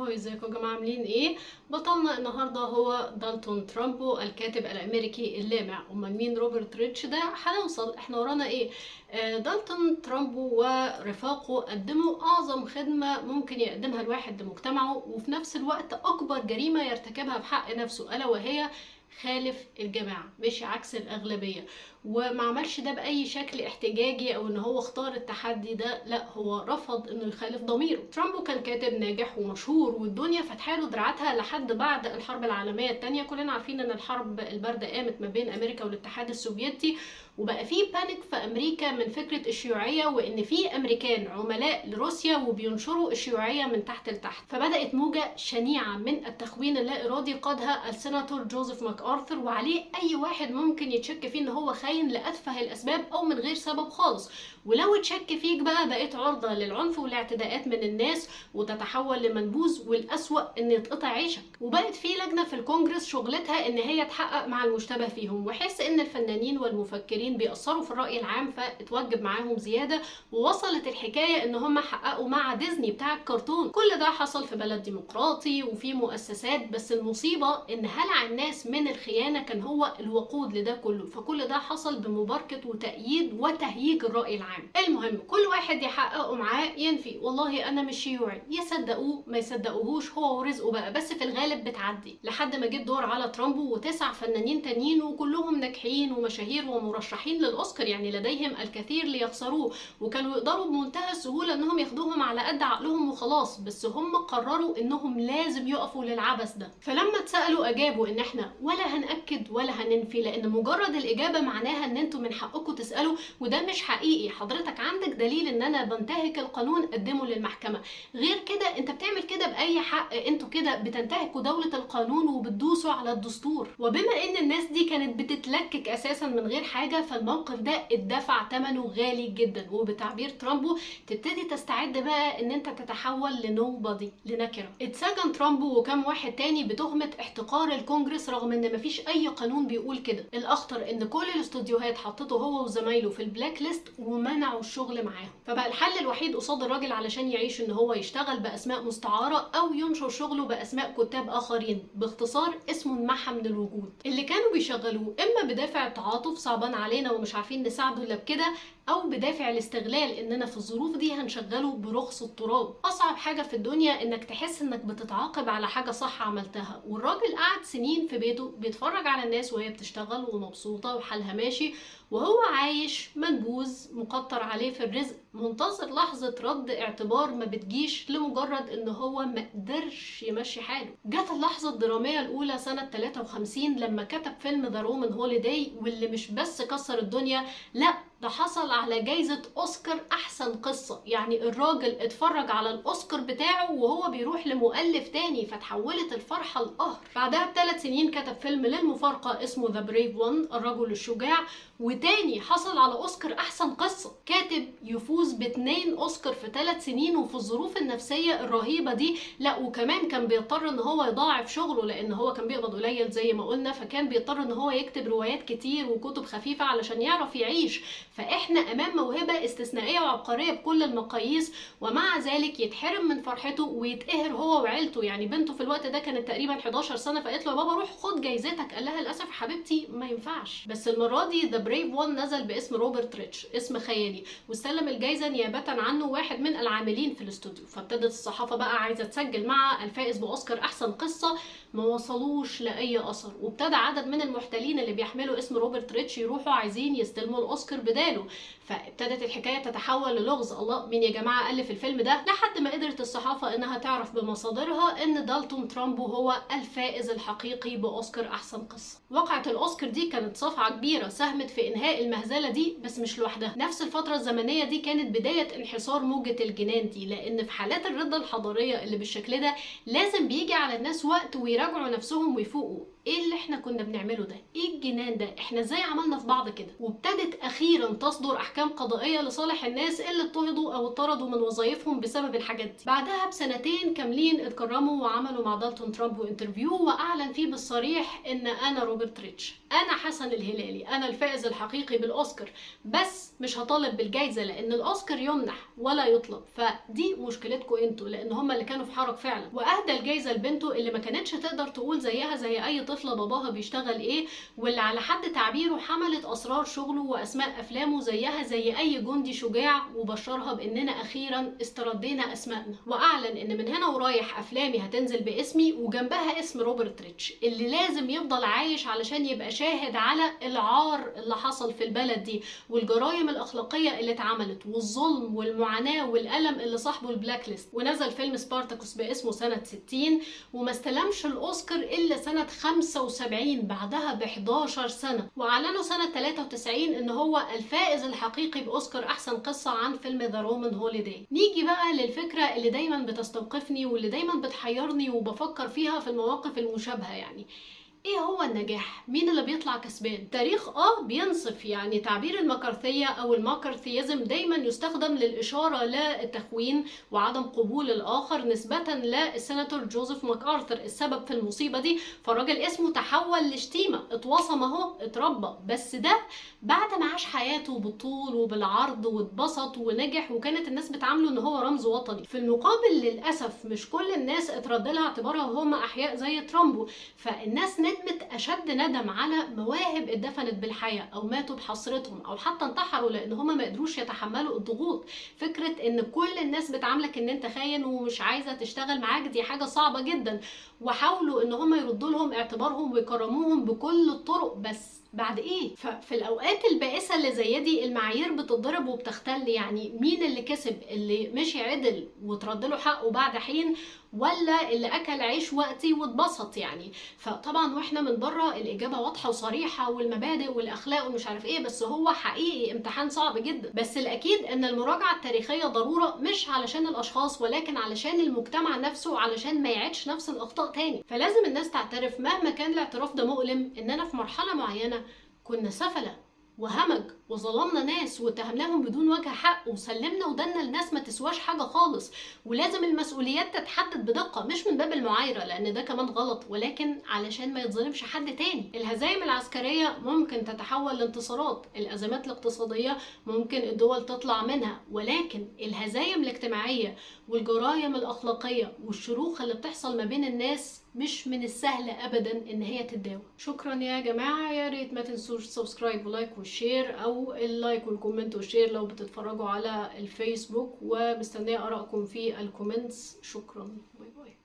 هاي، ازيكم يا جماعه؟ عاملين ايه؟ بطلنا النهارده هو دالتون ترامبو الكاتب الامريكي اللامع. امال مين روبرت ريتش ده؟ هنوصل. احنا ورانا ايه؟ دالتون ترامبو ورفاقه قدموا اعظم خدمه ممكن يقدمها الواحد لمجتمعه، وفي نفس الوقت اكبر جريمه يرتكبها بحق نفسه، الا وهي خالف الجماعة، مش عكس الأغلبية. وما عملش ده بأي شكل احتجاجي أو إن هو اختار التحدي ده، لا، هو رفض إنه يخالف ضميره. ترامبو كان كاتب ناجح ومشهور، والدنيا فاتحاله دراعاتها لحد بعد الحرب العالمية التانية. كلنا عارفين إن الحرب الباردة قامت ما بين أمريكا والاتحاد السوفيتي، وبقى في بانيك في امريكا من فكره الشيوعيه، وان في امريكان عملاء لروسيا وبينشروا الشيوعيه من تحت لتحت. فبدات موجه شنيعه من التخوين اللا ارادي قادها السيناتور جوزيف ماك ارثر، وعليه اي واحد ممكن يتشك فيه ان هو خاين لاتفه الاسباب او من غير سبب خالص. ولو اتشك فيك بقى بقيت عرضه للعنف والاعتداءات من الناس، وتتحول لمنبوذ، والاسوأ ان يتقطع عيشك. وبقت في لجنه في الكونجرس شغلتها ان هي تحقق مع المشتبه فيهم، وحس ان الفنانين والمفكرين بيأثروا في الرأي العام فاتوجب معاهم زيادة، ووصلت الحكاية ان هم حققوا مع ديزني بتاع الكرتون. كل ده حصل في بلد ديمقراطي وفي مؤسسات، بس المصيبة ان هلع الناس من الخيانة كان هو الوقود لده كله. فكل ده حصل بمباركة وتأييد وتهييج الرأي العام. المهم كل واحد يحققوا معاه ينفي والله انا مش شيوعي، يصدقوه ما يصدقوهوش هو ورزقه بقى، بس في الغالب بتعدي. لحد ما جه الدور على ترامبو و9 فنانين تانيين، وكلهم ناجحين ومشاهير ومرشحين للاوسكار، يعني لديهم الكثير ليخسروه، وكانوا يقدروا بمنتهى السهوله انهم ياخدوهم على قد عقلهم وخلاص، بس هم قرروا انهم لازم يقفوا للعبث ده. فلما اتسالوا اجابوا ان احنا ولا هنأكد ولا هننفي، لان مجرد الاجابه معناها ان انتوا من حقكم تسالوا، وده مش حقيقي. حضرتك عندك دليل ان انا بنتهك القانون قدمه للمحكمه، غير كده انت بتعمل كده باي حق؟ انتوا كده بتنتهكوا دوله القانون وبتدوسوا على الدستور. وبما ان الناس دي كانت بتتلكك اساسا من غير حاجه، فالموقف ده اتدفع ثمنه غالي جدا. وبتعبير ترامبو تبتدي تستعد بقى ان انت تتحول لنوبادي، لنكره. اتسجن ترامبو وكم واحد تاني بتهمه احتقار الكونجرس، رغم ان مفيش اي قانون بيقول كده. الاخطر ان كل الاستوديوهات حطته هو وزمايله في البلاك ليست ومنعوا الشغل معاهم. فبقى الحل الوحيد قصاد الراجل علشان يعيش ان هو يشتغل باسماء مستعاره او ينشر شغله باسماء كتاب اخرين، باختصار اسمه انمحى من الوجود. اللي كانوا بيشغلوه اما بدافع التعاطف، صعبان علينا ومش عارفين نساعده الا بكده، او بدافع الاستغلال اننا في الظروف دي هنشغله برخص التراب. اصعب حاجه في الدنيا انك تحس انك بتتعاقب على حاجه صح عملتها، والراجل قعد سنين في بيته بيتفرج على الناس وهي بتشتغل ومبسوطه وحالها ماشي، وهو عايش منبوذ مقطر عليه في الرزق، منتظر لحظه رد اعتبار ما بتجيش، لمجرد ان هو ما قدرش يمشي حاله. جت اللحظه الدراميه الاولى سنه 53 لما كتب فيلم ذا رومان هوليداي، واللي مش بس كسر الدنيا، لا ده حصل على جايزة أوسكار أحسن قصة. يعني الراجل اتفرج على الأوسكار بتاعه وهو بيروح لمؤلف تاني، فتحولت الفرحة لقهر. بعدها ب3 سنين كتب فيلم للمفارقة اسمه ذا بريف وان، الرجل الشجاع، وتاني حصل على أوسكار أحسن قصة. كاتب يفوز ب2 أوسكار في 3 سنين، وفي الظروف النفسية الرهيبة دي، لا وكمان كان بيضطر ان هو يضاعف شغله، لان هو كان بيقبض قليل زي ما قلنا، فكان بيضطر ان هو يكتب روايات كتير وكتب خفيفة علشان يعرف يعيش. فاحنا امام موهبه استثنائيه وعبقريه بكل المقاييس، ومع ذلك يتحرم من فرحته ويتقهر هو وعيلته. يعني بنته في الوقت ده كانت تقريبا 11 سنه، فقالت له يا بابا روح خد جايزتك، قال لها للاسف حبيبتي ما ينفعش. بس المره دي ذا بريف وان نزل باسم روبرت ريتش، اسم خيالي، واستلم الجايزه نيابه عنه واحد من العاملين في الاستوديو. فابتدت الصحافه بقى عايزه تسجل مع الفائز باوسكار احسن قصه، ما وصلوش لاي اثر. وابتدى عدد من المحتلين اللي بيحملوا اسم روبرت ريتش يروحوا عايزين يستلموا الاوسكار بداله. فابتدت الحكايه تتحول للغز، الله مين يا جماعه الف الفيلم ده، لحد ما قدرت الصحافه انها تعرف بمصادرها ان دالتون ترامبو هو الفائز الحقيقي باوسكار احسن قصه. وقعت الاوسكار دي كانت صفعه كبيره ساهمت في انهاء المهزله دي، بس مش لوحدها. نفس الفتره الزمنيه دي كانت بدايه انحسار موجه الجنان دي، لان في حالات الرده الحضاريه اللي بالشكل ده لازم بيجي على الناس وقت ويراجعوا نفسهم ويفوقوا. ايه اللي احنا كنا بنعمله ده؟ ايه الجنان ده؟ احنا ازاي عملنا في بعض كده؟ وابتدت اخيرا تصدر احكام قضائيه لصالح الناس اللي اضطهدوا او اتطردوا من وظائفهم بسبب الحاجات دي. بعدها ب2 كاملين اتكرموا وعملوا مع دالتون ترامبو انترفيو، واعلن فيه بالصريح ان انا روبرت ريتش، انا حسن الهلالي، انا الفائز الحقيقي الحقيقي بالاوسكار، بس مش هطالب بالجائزه لان الاوسكار يمنح ولا يطلب. فدي مشكلتكم انتوا، لان هم اللي كانوا في حرج فعلا. واهدى الجائزه لبنته اللي ما كانتش تقدر تقول زيها زي اي طفله باباها بيشتغل ايه، واللي على حد تعبيره حملت اسرار شغله واسماء افلامه زيها زي اي جندي شجاع، وبشرها باننا اخيرا استردينا اسمائنا. واعلن ان من هنا ورايح افلامي هتنزل باسمي وجنبها اسم روبرت ريتش، اللي لازم يفضل عايش علشان يبقى شاهد على العار اللي حصل في البلد دي، والجرائم الاخلاقيه اللي اتعملت، والظلم والمعاناه والالم اللي صاحبه البلاك ليست. ونزل فيلم سبارتاكوس باسمه سنه 60، وما استلمش الاوسكار الا سنه 75 بعدها ب 11 سنه. واعلنوا سنه 93 ان هو الفائز الحقيقي باوسكار احسن قصه عن فيلم ذا رومان هوليداي. نيجي بقى للفكره اللي دايما بتستوقفني واللي دايما بتحيرني وبفكر فيها في المواقف المشابهه، يعني ايه هو النجاح؟ مين اللي بيطلع كسبان؟ تاريخ بينصف، يعني تعبير المكارثية او الماكارثيزم دايما يستخدم للاشارة للتخوين وعدم قبول الاخر نسبة للسيناتور جوزيف ماكارثر السبب في المصيبة دي. فالراجل اسمه تحول لشتيمة، اتوصم اهو، اتربى، بس ده بعد ما عاش حياته بالطول وبالعرض واتبسط ونجح، وكانت الناس بتعامله ان هو رمز وطني. في المقابل للاسف مش كل الناس اترد لها اعتبارها وهم احياء زي ترامبو، فالناس ندمت اشد ندم على مواهب اتدفنت بالحياه او ماتوا بحسرتهم او حتى انتحروا لان هم ما قدروش يتحملوا الضغوط. فكره ان كل الناس بتعاملك ان انت خاين ومش عايزه تشتغل معاك دي حاجه صعبه جدا، وحاولوا ان هم يردوا لهم اعتبارهم ويكرموهم بكل الطرق، بس بعد ايه؟ ففي الاوقات البائسه اللي زي دي المعايير بتتضرب وبتختل. يعني مين اللي كسب؟ اللي مشي عدل وترد له حقه بعد حين، ولا اللي اكل عيش وقتي واتبسط؟ يعني فطبعا واحنا من بره الاجابه واضحه وصريحه، والمبادئ والاخلاق ومش عارف ايه، بس هو حقيقي امتحان صعب جدا. بس الاكيد ان المراجعه التاريخيه ضروره، مش علشان الاشخاص ولكن علشان المجتمع نفسه، علشان ما يعيدش نفس الاخطاء تاني. فلازم الناس تعترف مهما كان الاعتراف ده مؤلم اننا في مرحله معينه كنا سفله وهمج وظلمنا ناس واتهمناهم بدون وجه حق وسلمنا ودنا لناس ما تسواش حاجه خالص. ولازم المسؤوليات تتحدد بدقه، مش من باب المعايره لان ده كمان غلط، ولكن علشان ما يتظلمش حد تاني. الهزايم العسكريه ممكن تتحول لانتصارات، الازمات الاقتصاديه ممكن الدول تطلع منها، ولكن الهزايم الاجتماعيه والجرائم الاخلاقيه والشروخ اللي بتحصل ما بين الناس مش من السهل ابدا ان هي تتداوى. شكرا يا جماعه، يا ريت ما تنسوش سبسكرايب ولايك وشير، او اللايك والكومنت والشير لو بتتفرجوا على الفيسبوك، ومستنيه ارائكم في الكومنتس. شكرا، باي باي.